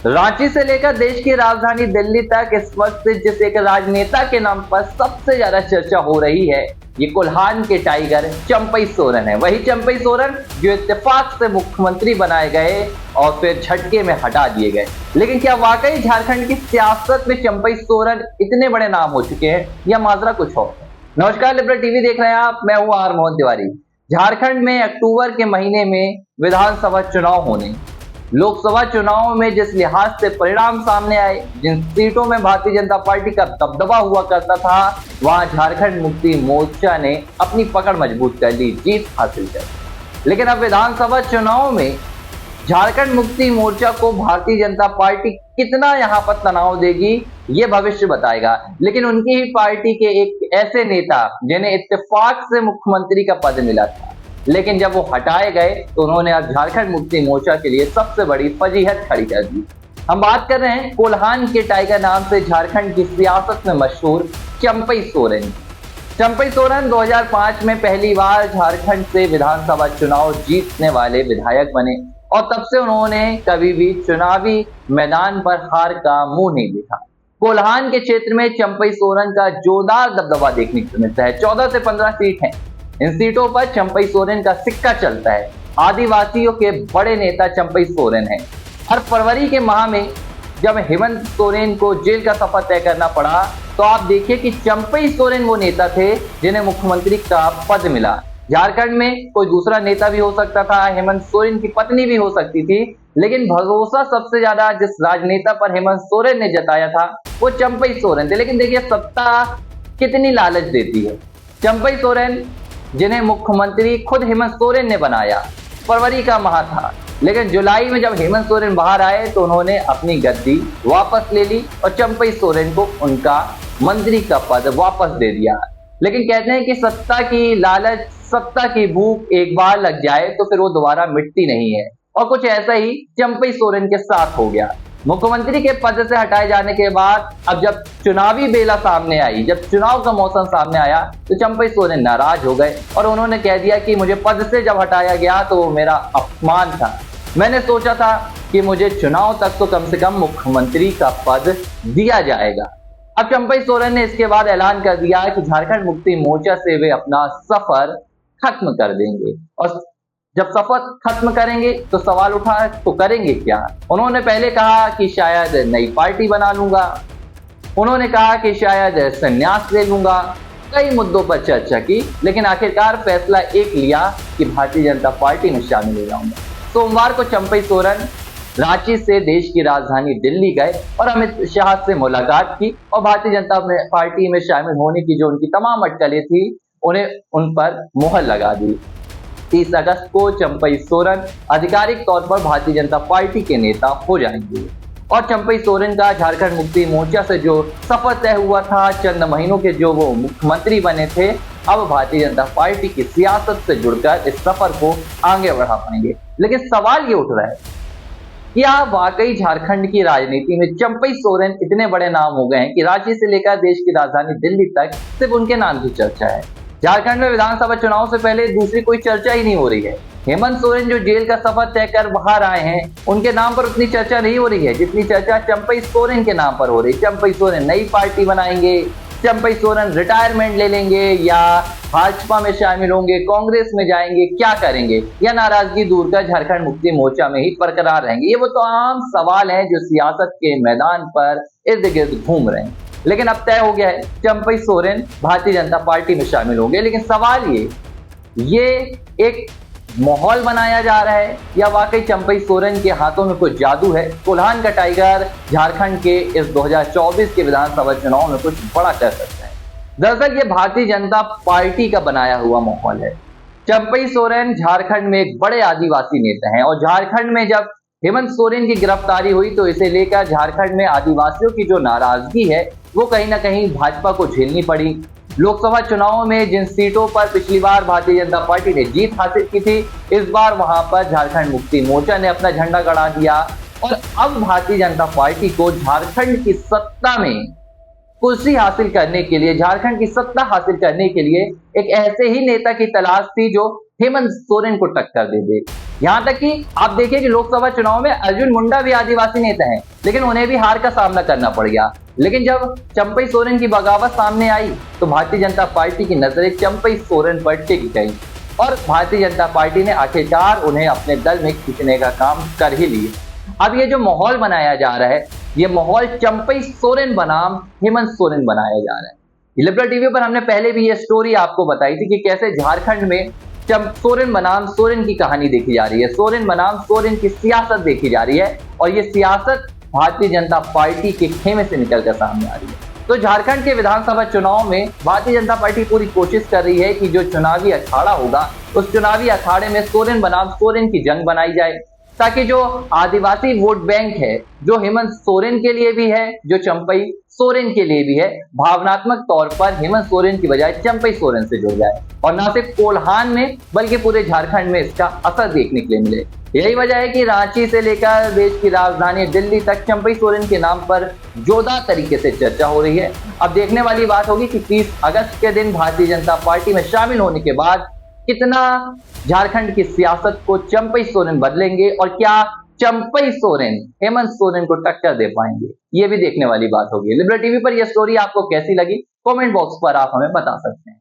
रांची से लेकर देश की राजधानी दिल्ली तक इस वक्त जिस एक राजनेता के नाम पर सबसे ज्यादा चर्चा हो रही है, ये कोल्हान के टाइगर चंपई सोरेन है। वही चंपई सोरेन जो इत्तेफाक से मुख्यमंत्री बनाए गए और फिर झटके में हटा दिए गए। लेकिन क्या वाकई झारखंड की सियासत में चंपई सोरेन इतने बड़े नाम हो चुके हैं या माजरा कुछ और? नमस्कार, लिबरल टीवी देख रहे हैं आप, मैं हूं आर मोहन तिवारी। झारखंड में अक्टूबर के महीने में विधानसभा चुनाव होने, लोकसभा चुनाव में जिस लिहाज से परिणाम सामने आए, जिन सीटों में भारतीय जनता पार्टी का दबदबा हुआ करता था, वहां झारखंड मुक्ति मोर्चा ने अपनी पकड़ मजबूत कर ली, जीत हासिल कर। लेकिन अब विधानसभा चुनाव में झारखंड मुक्ति मोर्चा को भारतीय जनता पार्टी कितना यहां पर तनाव देगी, ये भविष्य बताएगा। लेकिन उनकी ही पार्टी के एक ऐसे नेता जिन्हें इत्तेफाक से मुख्यमंत्री का पद मिला था, लेकिन जब वो हटाए गए तो उन्होंने अब झारखंड मुक्ति मोर्चा के लिए सबसे बड़ी फजीहत खड़ी कर दी। हम बात कर रहे हैं कोल्हान के टाइगर नाम से झारखंड की सियासत में मशहूर चंपई सोरेन। चंपई सोरेन 2005 में पहली बार झारखंड से विधानसभा चुनाव जीतने वाले विधायक बने और तब से उन्होंने कभी भी चुनावी मैदान पर हार का मुंह नहीं देखा। कोल्हान के क्षेत्र में चंपई सोरेन का जोरदार दबदबा देखने को मिलता है। 14 से 15 सीट हैं। इन सीटों पर चंपई सोरेन का सिक्का चलता है। आदिवासियों के बड़े नेता चंपई सोरेन हैं। हर फरवरी के माह में जब हेमंत सोरेन को जेल का सफर तय करना पड़ा, तो आप देखिए कि चंपई सोरेन वो नेता थे जिन्हें मुख्यमंत्री का पद मिला। झारखंड में कोई दूसरा नेता भी हो सकता था, हेमंत सोरेन की पत्नी भी हो सकती थी, लेकिन भरोसा सबसे ज्यादा जिस राजनेता पर हेमंत सोरेन ने जताया था वो चंपई सोरेन थे। लेकिन देखिए सत्ता कितनी लालच देती है। चंपई सोरेन जिन्हें मुख्यमंत्री खुद हेमंत सोरेन ने बनाया, फरवरी का माह था, लेकिन जुलाई में जब हेमंत सोरेन बाहर आए तो उन्होंने अपनी गद्दी वापस ले ली और चंपई सोरेन को उनका मंत्री का पद वापस दे दिया। लेकिन कहते हैं कि सत्ता की लालच, सत्ता की भूख एक बार लग जाए तो फिर वो दोबारा मिटती नहीं है, और कुछ ऐसा ही चंपई सोरेन के साथ हो गया। मुख्यमंत्री के पद से हटाए जाने के बाद अब जब चुनावी बेला सामने आई, जब चुनाव का मौसम सामने आया, तो चंपई सोरेन नाराज हो गए और उन्होंने कह दिया कि मुझे पद से जब हटाया गया तो वो मेरा अपमान था। मैंने सोचा था कि मुझे चुनाव तक तो कम से कम मुख्यमंत्री का पद दिया जाएगा। अब चंपई सोरेन ने इसके बाद ऐलान कर दिया कि झारखंड मुक्ति मोर्चा से वे अपना सफर खत्म कर देंगे, और जब सफर खत्म करेंगे तो सवाल उठा तो करेंगे क्या। उन्होंने पहले कहा कि शायद नई पार्टी बना लूंगा, उन्होंने कहा कि शायद संन्यास ले लूंगा, कई मुद्दों पर चर्चा की, लेकिन आखिरकार फैसला एक लिया कि भारतीय जनता पार्टी में शामिल हो जाऊंगा। सोमवार को चंपई सोरेन रांची से देश की राजधानी दिल्ली गए और अमित शाह से मुलाकात की और भारतीय जनता पार्टी में शामिल होने की जो उनकी तमाम अटकलें थी उन्हें उन पर मुहर लगा दी। 30 अगस्त को चंपई सोरेन आधिकारिक तौर पर भारतीय जनता पार्टी के नेता हो जाएंगे और चंपई सोरेन का झारखंड मुक्ति मोर्चा से जो सफर तय हुआ था, चंद महीनों के जो वो मुख्यमंत्री बने थे, अब भारतीय जनता पार्टी की सियासत से जुड़कर इस सफर को आगे बढ़ा पाएंगे। लेकिन सवाल ये उठ रहा है, क्या वाकई झारखंड की राजनीति में चंपई सोरेन इतने बड़े नाम हो गए हैं कि रांची से लेकर देश की राजधानी दिल्ली तक सिर्फ उनके नाम की चर्चा है? झारखंड में विधानसभा चुनाव से पहले दूसरी कोई चर्चा ही नहीं हो रही है। हेमंत सोरेन जो जेल का सफर तय कर बाहर आए हैं, उनके नाम पर उतनी चर्चा नहीं हो रही है जितनी चर्चा चंपई सोरेन के नाम पर हो रही है। चंपई सोरेन नई पार्टी बनाएंगे, चंपई सोरेन रिटायरमेंट ले लेंगे या भाजपा में शामिल होंगे, कांग्रेस में जाएंगे, क्या करेंगे, या नाराजगी दूर कर झारखंड मुक्ति मोर्चा में ही बरकरार रहेंगे। ये वो तो आम सवाल हैं जो सियासत के मैदान पर इर्द गिर्द घूम रहे हैं। लेकिन अब तय हो गया है, चंपई सोरेन भारतीय जनता पार्टी में शामिल होंगे। लेकिन सवाल ये एक माहौल बनाया जा रहा है या वाकई चंपई सोरेन के हाथों में कुछ जादू है? कोल्हान का टाइगर झारखंड के इस 2024 के विधानसभा चुनाव में कुछ बड़ा कर सकता है। दरअसल ये भारतीय जनता पार्टी का बनाया हुआ माहौल है। चंपई सोरेन झारखंड में एक बड़े आदिवासी नेता हैं और झारखंड में जब हेमंत सोरेन की गिरफ्तारी हुई तो इसे लेकर झारखंड में आदिवासियों की जो नाराजगी है वो कहीं ना कहीं भाजपा को झेलनी पड़ी। लोकसभा चुनाव में जिन सीटों पर पिछली बार भारतीय जनता पार्टी ने जीत हासिल की थी, इस बार वहां पर झारखंड मुक्ति मोर्चा ने अपना झंडा गड़ा दिया और अब भारतीय जनता पार्टी को झारखंड की सत्ता में कुर्सी हासिल करने के लिए, झारखंड की सत्ता हासिल करने के लिए एक ऐसे ही नेता की तलाश थी जो हेमंत सोरेन को टक्कर दे दे। यहां तक कि आप देखिए कि लोकसभा चुनाव में अर्जुन मुंडा भी आदिवासी नेता हैं, लेकिन उन्हें भी हार का सामना करना पड़ गया। लेकिन जब चंपई सोरेन की बगावत सामने आई तो भारतीय जनता पार्टी की नजरें चंपई सोरेन पर टिक गई और भारतीय जनता पार्टी ने आखिरकार उन्हें अपने दल में खींचने का काम कर ही लिया। अब ये जो माहौल बनाया जा रहा है, ये माहौल चंपई सोरेन बनाम हेमंत सोरेन बनाया जा रहा है। लिबरल टीवी पर हमने पहले भी ये स्टोरी आपको बताई थी कि कैसे झारखंड में सोरेन बनाम सोरेन की कहानी देखी जा रही है, सोरेन बनाम सोरेन की सियासत देखी जा रही है और ये सियासत भारतीय जनता पार्टी के खेमे से निकलकर सामने आ रही है। तो झारखंड के विधानसभा चुनाव में भारतीय जनता पार्टी पूरी कोशिश कर रही है कि जो चुनावी अखाड़ा होगा उस चुनावी अखाड़े में सोरेन बनाम सोरेन की जंग बनाई जाए, ताकि जो आदिवासी वोट बैंक है, जो हेमंत सोरेन के लिए भी है, जो चंपई सोरेन के लिए भी है, भावनात्मक तौर पर हेमंत सोरेन की बजाय चंपई सोरेन से जुड़ जाए और ना सिर्फ कोल्हान में बल्कि पूरे झारखंड में इसका असर देखने के लिए मिले। यही वजह है कि रांची से लेकर देश की राजधानी दिल्ली तक चंपई सोरेन के नाम पर जोरदार तरीके से चर्चा हो रही है। अब देखने वाली बात होगी कि 30 अगस्त के दिन भारतीय जनता पार्टी में शामिल होने के बाद कितना झारखंड की सियासत को चंपई सोरेन बदलेंगे और क्या चंपई सोरेन हेमंत सोरेन को टक्कर दे पाएंगे, ये भी देखने वाली बात होगी। लिबरल टीवी पर यह स्टोरी आपको कैसी लगी, कमेंट बॉक्स पर आप हमें बता सकते हैं।